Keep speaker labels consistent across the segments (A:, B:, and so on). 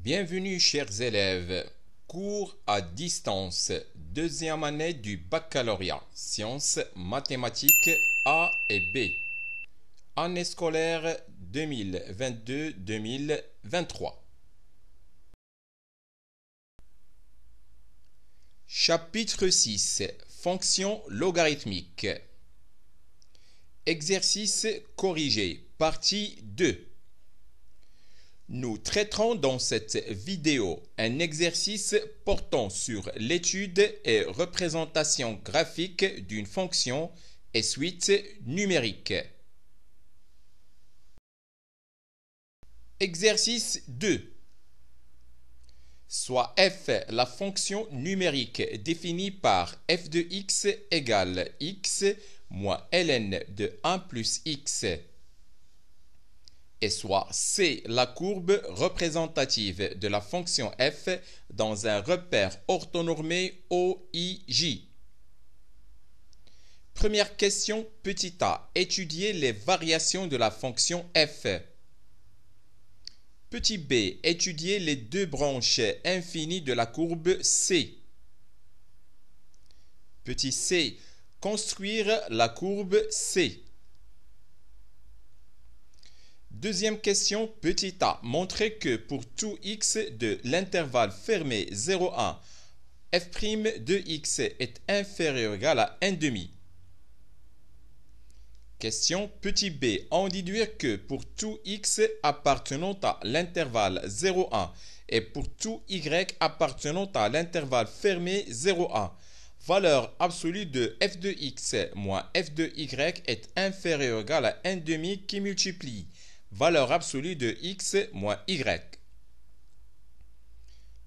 A: Bienvenue chers élèves, cours à distance, deuxième année du baccalauréat, sciences, mathématiques A et B, année scolaire 2022-2023. Chapitre 6, fonctions logarithmiques. Exercice corrigé, partie 2. Nous traiterons dans cette vidéo un exercice portant sur l'étude et représentation graphique d'une fonction et suite numérique. Exercice 2. Soit f la fonction numérique définie par f de x égale x moins ln de 1 plus x, et soit C la courbe représentative de la fonction f dans un repère orthonormé OIJ. Première question, petit a. Étudier les variations de la fonction f. Petit b. Étudier les deux branches infinies de la courbe C. Petit c. Construire la courbe C. Deuxième question, petit a. Montrer que pour tout x de l'intervalle fermé 0,1, f' de x est inférieur ou égal à 1,5. Question, petit b. En déduire que pour tout x appartenant à l'intervalle 0,1 et pour tout y appartenant à l'intervalle fermé 0,1, valeur absolue de f de x moins f de y est inférieure ou égal à 1,5 qui multiplie valeur absolue de x moins y.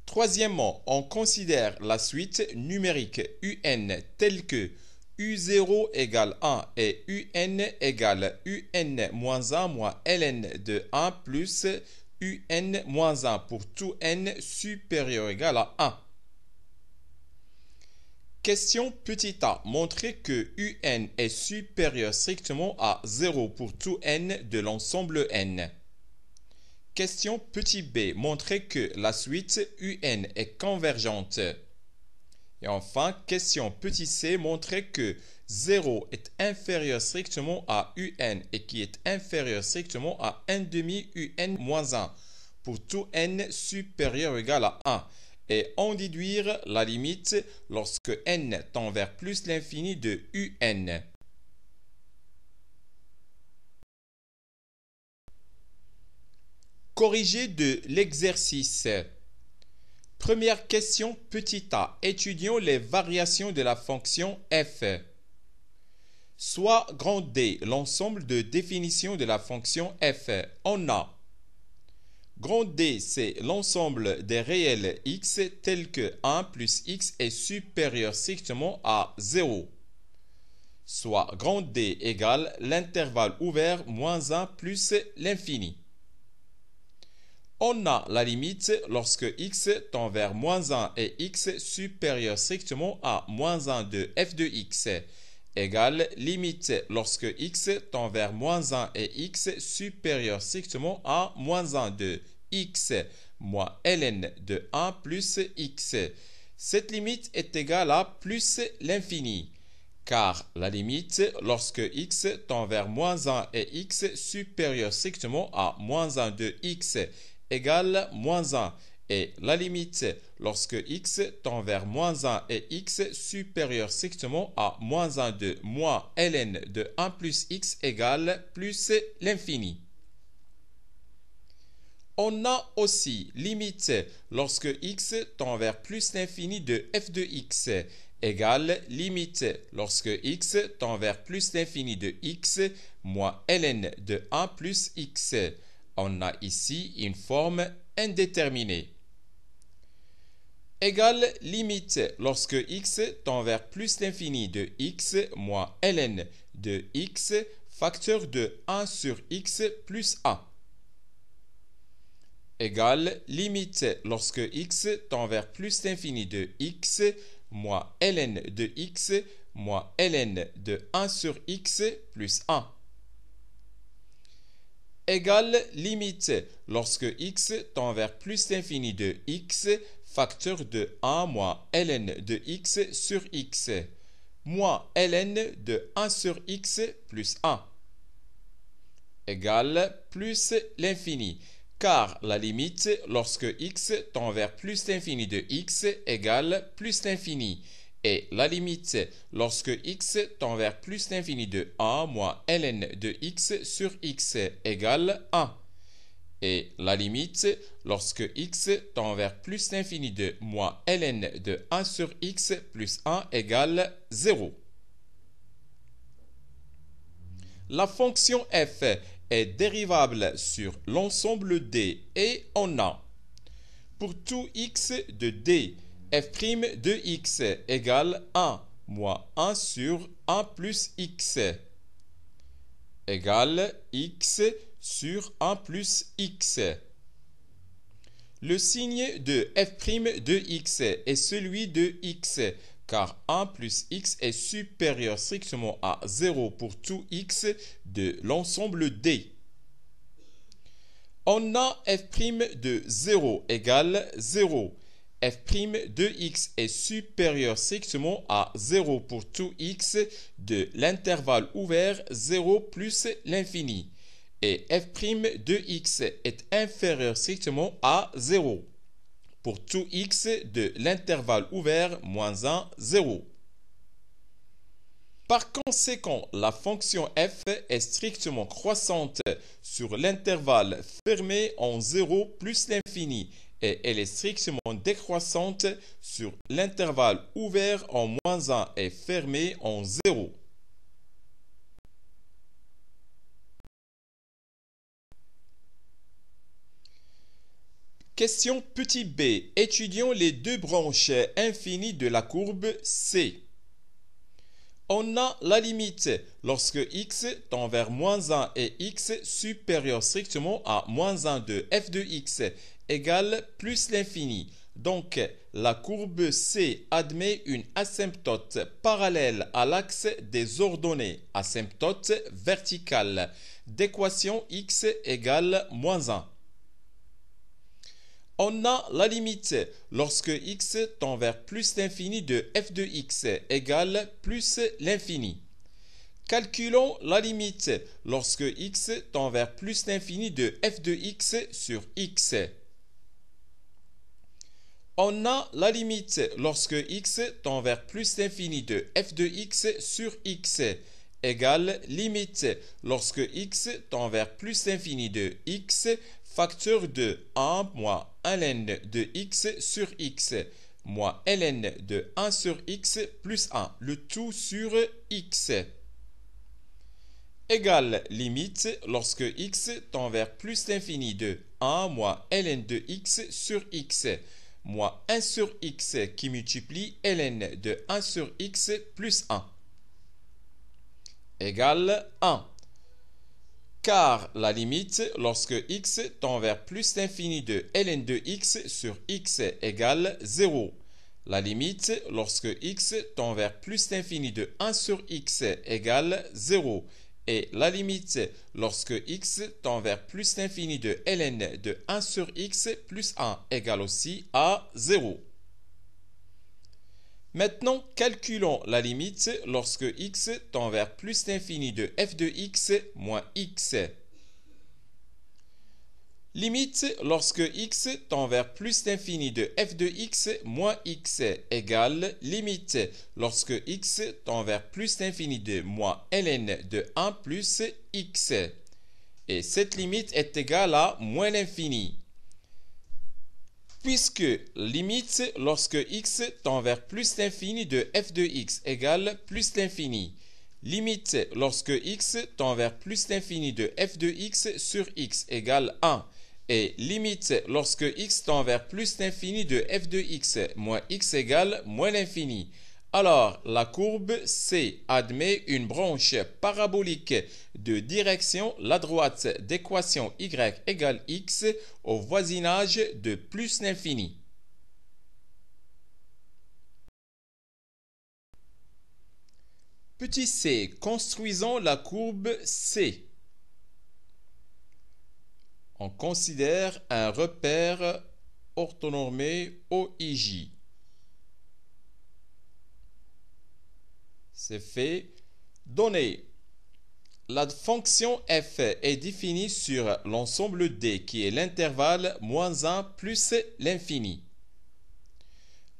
A: Troisièmement, on considère la suite numérique un telle que u0 égale 1 et un égale un moins 1 moins ln de 1 plus un moins 1 pour tout n supérieur ou égal à 1. Question petit a. Montrer que un est supérieur strictement à 0 pour tout n de l'ensemble n. Question petit b. Montrer que la suite un est convergente. Et enfin, question petit c. Montrer que 0 est inférieur strictement à un et qui est inférieur strictement à 1,5 un moins 1 pour tout n supérieur ou égal à 1. Et en déduire la limite lorsque n tend vers plus l'infini de un. Corrigé de l'exercice. Première question, petit a. Étudions les variations de la fonction f. Soit grand D l'ensemble de définitions de la fonction f. On a grand D, c'est l'ensemble des réels x tels que 1 plus x est supérieur strictement à 0. Soit grand D égale l'intervalle ouvert moins 1 plus l'infini. On a la limite lorsque x tend vers moins 1 et x supérieur strictement à moins 1 de f de x égale limite lorsque x tend vers moins 1 et x supérieur strictement à moins 1 de x moins ln de 1 plus x. Cette limite est égale à plus l'infini, car la limite lorsque x tend vers moins 1 et x supérieur strictement à moins 1 de x égale moins 1. Et la limite lorsque x tend vers moins 1 et x supérieur strictement à moins 1 de moins ln de 1 plus x égale plus l'infini. On a aussi limite lorsque x tend vers plus l'infini de f de x égale limite lorsque x tend vers plus l'infini de x moins ln de 1 plus x. On a ici une forme indéterminée. Égale limite lorsque x tend vers plus l'infini de x moins ln de x facteur de 1 sur x plus 1. Égale limite lorsque x tend vers plus l'infini de x moins ln de x moins ln de 1 sur x plus 1. égale limite lorsque x tend vers plus l'infini de x, facteur de 1 moins ln de x sur x, moins ln de 1 sur x plus 1, égale plus l'infini, car la limite lorsque x tend vers plus l'infini de x égale plus l'infini, et la limite lorsque x tend vers plus l'infini de 1 moins ln de x sur x égale 1. Et la limite lorsque x tend vers plus l'infini de moins ln de 1 sur x plus 1 égale 0. La fonction f est dérivable sur l'ensemble D et on a pour tout x de D, f' de x égale 1 moins 1 sur 1 plus x égale x sur 1 plus x. Le signe de f' de x est celui de x, car 1 plus x est supérieur strictement à 0 pour tout x de l'ensemble D. On a f' de 0 égale 0. f' de x est supérieur strictement à 0 pour tout x de l'intervalle ouvert 0 plus l'infini. Et f' de x est inférieur strictement à 0 pour tout x de l'intervalle ouvert moins 1, 0. Par conséquent, la fonction f est strictement croissante sur l'intervalle fermé en 0 plus l'infini et elle est strictement décroissante sur l'intervalle ouvert en moins 1 et fermé en 0. Question petit b. Étudions les deux branches infinies de la courbe C. On a la limite lorsque x tend vers moins 1 et x supérieur strictement à moins 1 de f de x égale plus l'infini. Donc, la courbe C admet une asymptote parallèle à l'axe des ordonnées, asymptote verticale, d'équation x égale moins 1. On a la limite lorsque x tend vers plus l'infini de f de x égale plus l'infini. Calculons la limite lorsque x tend vers plus l'infini de f de x sur x. On a la limite lorsque x tend vers plus l'infini de f de x sur x égale limite lorsque x tend vers plus l'infini de x facteur de 1 moins ln de x sur x moins ln de 1 sur x plus 1, le tout sur x, égale limite lorsque x tend vers plus l'infini de 1 moins ln de x sur x moins 1 sur x qui multiplie ln de 1 sur x plus 1, égale 1. Car la limite lorsque x tend vers plus l'infini de ln de x sur x égale 0. La limite lorsque x tend vers plus l'infini de 1 sur x égale 0. Et la limite lorsque x tend vers plus l'infini de ln de 1 sur x plus 1 égale aussi à 0. Maintenant, calculons la limite lorsque x tend vers plus l'infini de f de x moins x. Limite lorsque x tend vers plus l'infini de f de x moins x égale limite lorsque x tend vers plus l'infini de moins ln de 1 plus x. Et cette limite est égale à moins l'infini. Puisque limite lorsque x tend vers plus l'infini de f de x égale plus l'infini. Limite lorsque x tend vers plus l'infini de f de x sur x égale 1. Et limite lorsque x tend vers plus l'infini de f de x moins x égale moins l'infini. Alors, la courbe C admet une branche parabolique de direction la droite d'équation y égale x au voisinage de plus l'infini. Petit c, construisons la courbe C. On considère un repère orthonormé OIJ. C'est fait. Donné. La fonction f est définie sur l'ensemble D qui est l'intervalle moins 1 plus l'infini.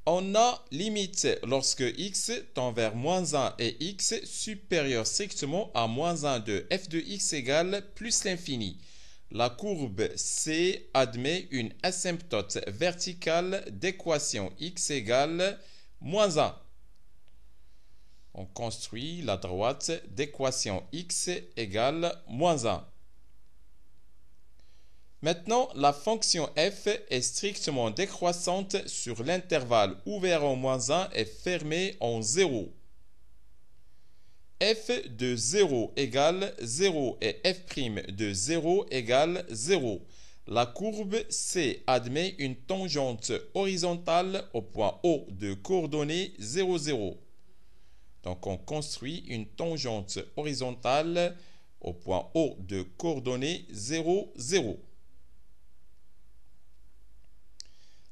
A: On a limite lorsque x tend vers moins 1 et x supérieur strictement à moins 1 de f de x égale plus l'infini. La courbe C admet une asymptote verticale d'équation x égale moins 1. On construit la droite d'équation x égale moins 1. Maintenant, la fonction f est strictement décroissante sur l'intervalle ouvert en moins 1 et fermé en 0. F de 0 égale 0 et f' de 0 égale 0. La courbe C admet une tangente horizontale au point O de coordonnées 0, 0. Donc, on construit une tangente horizontale au point O de coordonnées 0, 0.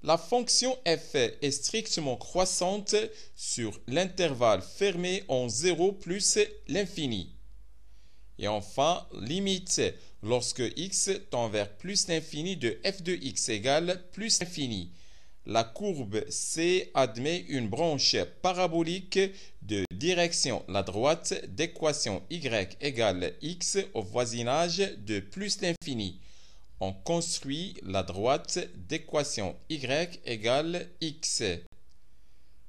A: La fonction f est strictement croissante sur l'intervalle fermé en 0 plus l'infini. Et enfin, limite lorsque x tend vers plus l'infini de f de x égale plus l'infini. La courbe C admet une branche parabolique de direction la droite d'équation y égale x au voisinage de plus l'infini. On construit la droite d'équation y égale x.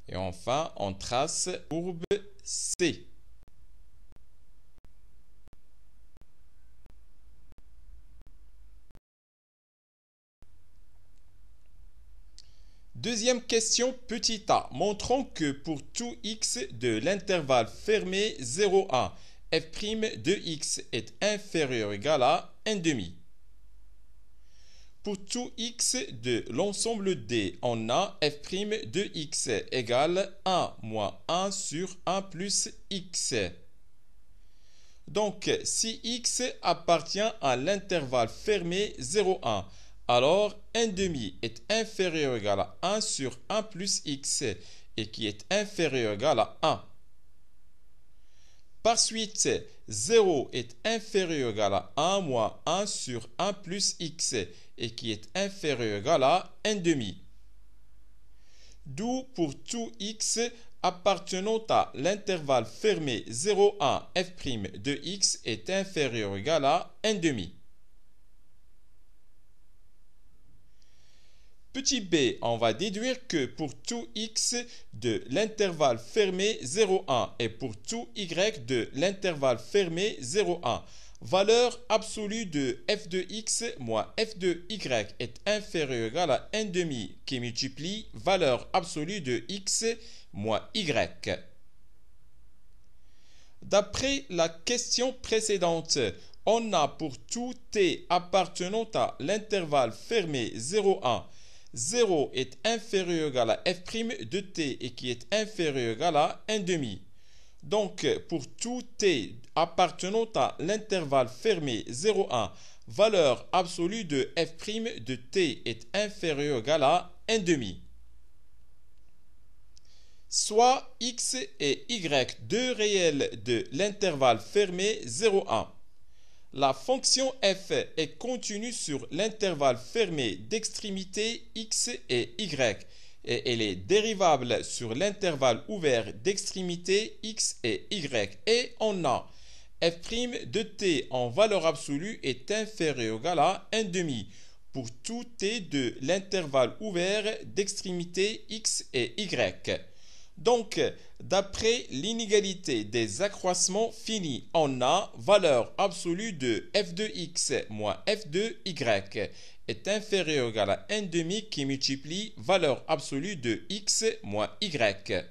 A: Et enfin, on trace courbe C. Deuxième question, petit a. Montrons que pour tout x de l'intervalle fermé 0, 1, f' de x est inférieur ou égal à 1,5. Pour tout x de l'ensemble D, on a f' de x égale 1 moins 1 sur 1 plus x. Donc, si x appartient à l'intervalle fermé 0, 1, alors 1,5 est inférieur ou égal à 1 sur 1 plus x et qui est inférieur ou égal à 1. Par suite, 0 est inférieur ou égal à 1 moins 1 sur 1 plus x et qui est inférieur ou égal à 1,5. D'où pour tout x appartenant à l'intervalle fermé 0, 1, f' de x est inférieur ou égal à 1,5. Petit b, on va déduire que pour tout x de l'intervalle fermé 0, 1 et pour tout y de l'intervalle fermé 0, 1, valeur absolue de f de x moins f de y est inférieure ou égale à 1,5 qui multiplie valeur absolue de x moins y. D'après la question précédente, on a pour tout t appartenant à l'intervalle fermé 0, 1, 0 est inférieur ou égal à f' de t et qui est inférieur ou égal à 1,5. Donc, pour tout t appartenant à l'intervalle fermé 0, 1, valeur absolue de f' de t est inférieure ou égal à 1,5. Soit x et y, deux réels de l'intervalle fermé 0, 1. La fonction f est continue sur l'intervalle fermé d'extrémité x et y et elle est dérivable sur l'intervalle ouvert d'extrémité x et y. Et on a f' de t en valeur absolue est inférieur ou égal à 1,5 pour tout t de l'intervalle ouvert d'extrémité x et y. Donc, d'après l'inégalité des accroissements finis, on a valeur absolue de f de x moins f de y est inférieur ou égal à 1,5 qui multiplie valeur absolue de x moins y.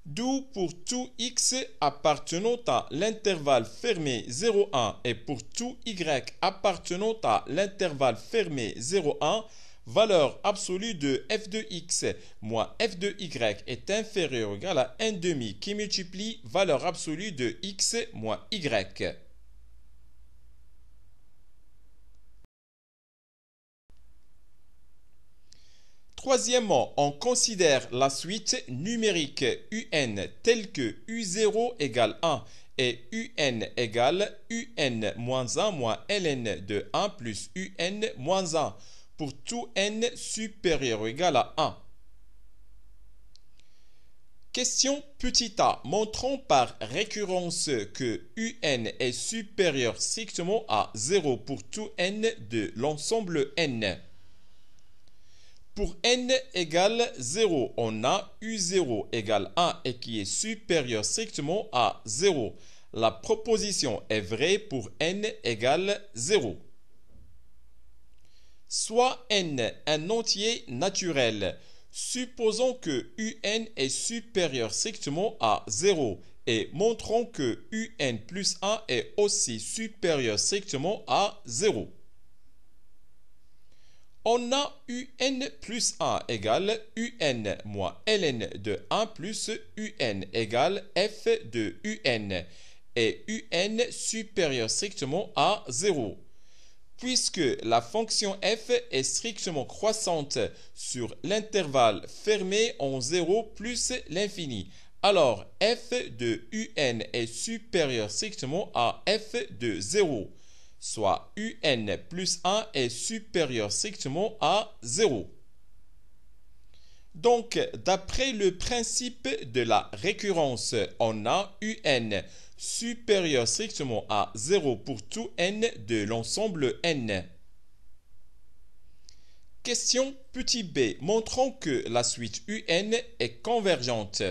A: D'où pour tout x appartenant à l'intervalle fermé 0, 1 et pour tout y appartenant à l'intervalle fermé 0, 1, valeur absolue de f de x moins f de y est inférieure ou égal à 1,5 qui multiplie valeur absolue de x moins y. D'où pour tout x appartenant à l'intervalle fermé 0, 1 et pour tout y appartenant à l'intervalle fermé 0, 1, valeur absolue de f de x moins f de y est inférieure ou égal à 1,5 qui multiplie valeur absolue de x moins y. 1,5. Troisièmement, on considère la suite numérique UN telle que U0 égale 1 et UN égale UN moins 1 moins ln de 1 plus UN moins 1 pour tout n supérieur ou égal à 1. Question petit a. Montrons par récurrence que UN est supérieur strictement à 0 pour tout n de l'ensemble n. Pour n égale 0, on a U0 égale 1 et qui est supérieur strictement à 0. La proposition est vraie pour n égale 0. Soit n un entier naturel. Supposons que UN est supérieur strictement à 0 et montrons que UN plus 1 est aussi supérieur strictement à 0. On a UN plus 1 égale UN moins ln de 1 plus UN égale f de UN et UN supérieur strictement à 0. Puisque la fonction f est strictement croissante sur l'intervalle fermé en 0 plus l'infini, alors f de un est supérieur strictement à f de 0, soit un plus 1 est supérieur strictement à 0. Donc, d'après le principe de la récurrence, on a un supérieur strictement à 0 pour tout n de l'ensemble n. Question petit b. Montrons que la suite un est convergente.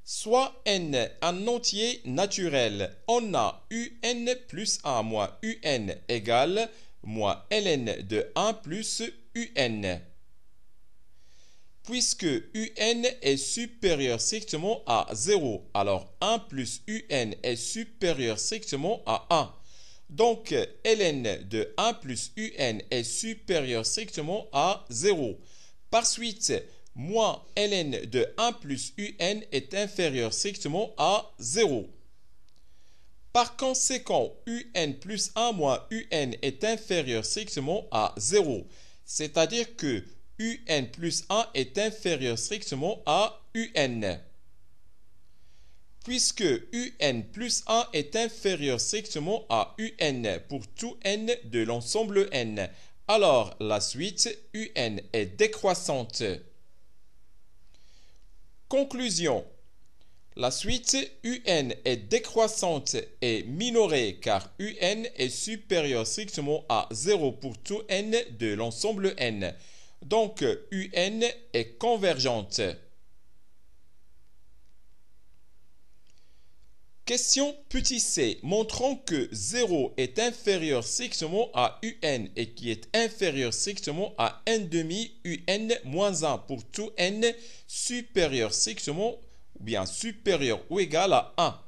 A: Soit n un entier naturel, on a un plus 1 moins un égale moins ln de 1 plus un. Puisque UN est supérieur strictement à 0, alors 1 plus UN est supérieur strictement à 1. Donc, ln de 1 plus UN est supérieur strictement à 0. Par suite, moins ln de 1 plus UN est inférieur strictement à 0. Par conséquent, UN plus 1 moins UN est inférieur strictement à 0. C'est-à-dire que UN plus 1 est inférieur strictement à UN. Puisque UN plus 1 est inférieur strictement à UN pour tout n de l'ensemble n, alors la suite UN est décroissante. Conclusion. La suite UN est décroissante et minorée car UN est supérieur strictement à 0 pour tout n de l'ensemble n. Donc, UN est convergente. Question petit c. Montrons que 0 est inférieur strictement à UN et qui est inférieur strictement à 1/2 UN moins 1 pour tout n supérieur strictement ou bien supérieur ou égal à 1.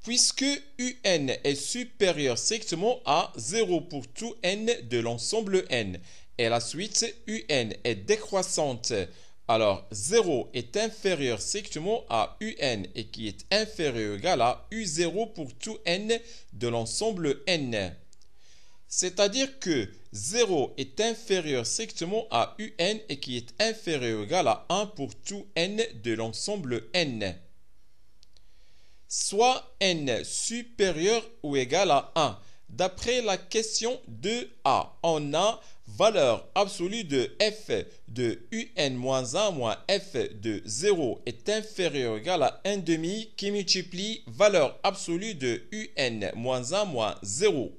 A: Puisque UN est supérieur strictement à 0 pour tout n de l'ensemble n et la suite UN est décroissante, alors 0 est inférieur strictement à UN et qui est inférieur ou égal à U0 pour tout n de l'ensemble n. C'est-à-dire que 0 est inférieur strictement à UN et qui est inférieur ou égal à 1 pour tout n de l'ensemble n. Soit n supérieur ou égal à 1. D'après la question 2a, on a valeur absolue de f de un moins 1 moins f de 0 est inférieur ou égal à 1/2 qui multiplie valeur absolue de un moins 1 moins 0.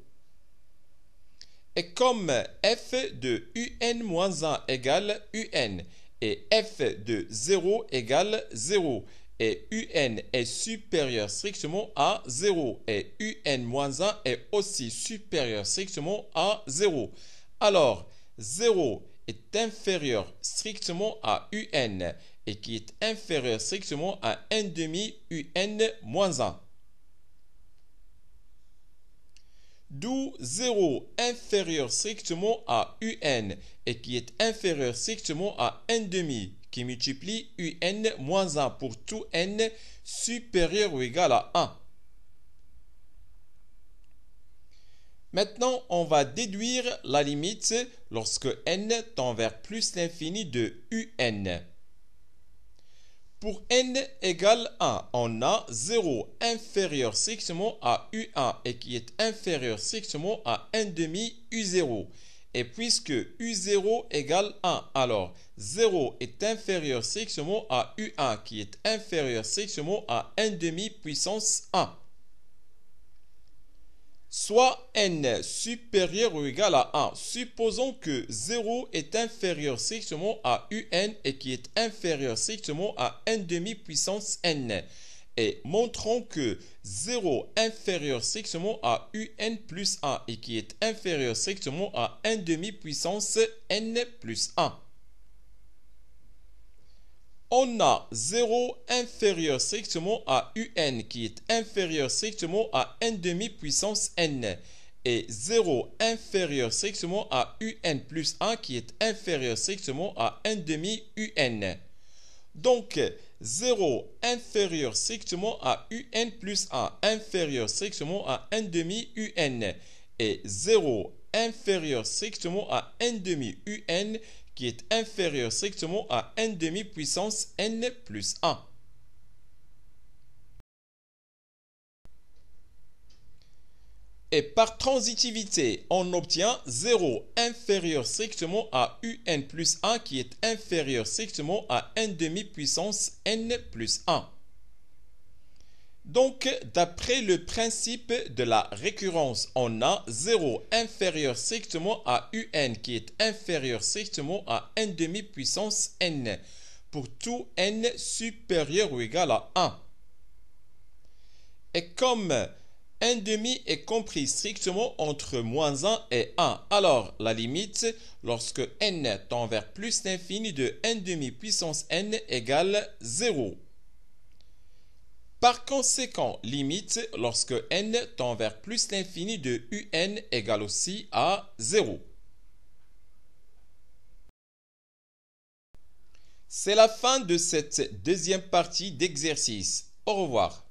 A: Et comme f de un moins 1 égale un et f de 0 égale 0, et UN est supérieur strictement à 0 et UN moins 1 est aussi supérieur strictement à 0. Alors, 0 est inférieur strictement à UN et qui est inférieur strictement à 1/2 UN moins 1. D'où 0 inférieur strictement à UN et qui est inférieur strictement à 1/2 qui multiplie UN moins 1 pour tout n supérieur ou égal à 1. Maintenant, on va déduire la limite lorsque n tend vers plus l'infini de un. Pour n égale 1, on a 0 inférieur strictement à u1 et qui est inférieur strictement à 1 demi u0. Et puisque u0 égale 1, alors 0 est inférieur strictement à u1 qui est inférieur strictement à 1 demi puissance 1. Soit n supérieur ou égal à 1. Supposons que 0 est inférieur strictement à un et qui est inférieur strictement à 1 demi puissance n. Et montrons que 0 inférieur strictement à un plus 1 et qui est inférieur strictement à 1 demi puissance n plus 1. On a 0 inférieur strictement à un qui est inférieur strictement à 1 demi puissance n et 0 inférieur strictement à un plus 1 qui est inférieur strictement à 1 demi un. Donc 0 inférieur strictement à un plus 1 inférieur strictement à 1 demi un et 0 inférieur strictement à 1 demi un qui est inférieur strictement à 1 demi puissance n plus 1. Et par transitivité, on obtient 0 inférieur strictement à un plus 1 qui est inférieur strictement à 1 demi puissance n plus 1. Donc, d'après le principe de la récurrence, on a 0 inférieur strictement à un qui est inférieur strictement à 1 demi puissance n pour tout n supérieur ou égal à 1. Et comme 1 demi est compris strictement entre moins 1 et 1, alors la limite, lorsque n tend vers plus l'infini de 1 demi puissance n égale 0. Par conséquent, limite lorsque n tend vers plus l'infini de un égale aussi à 0. C'est la fin de cette deuxième partie d'exercice. Au revoir.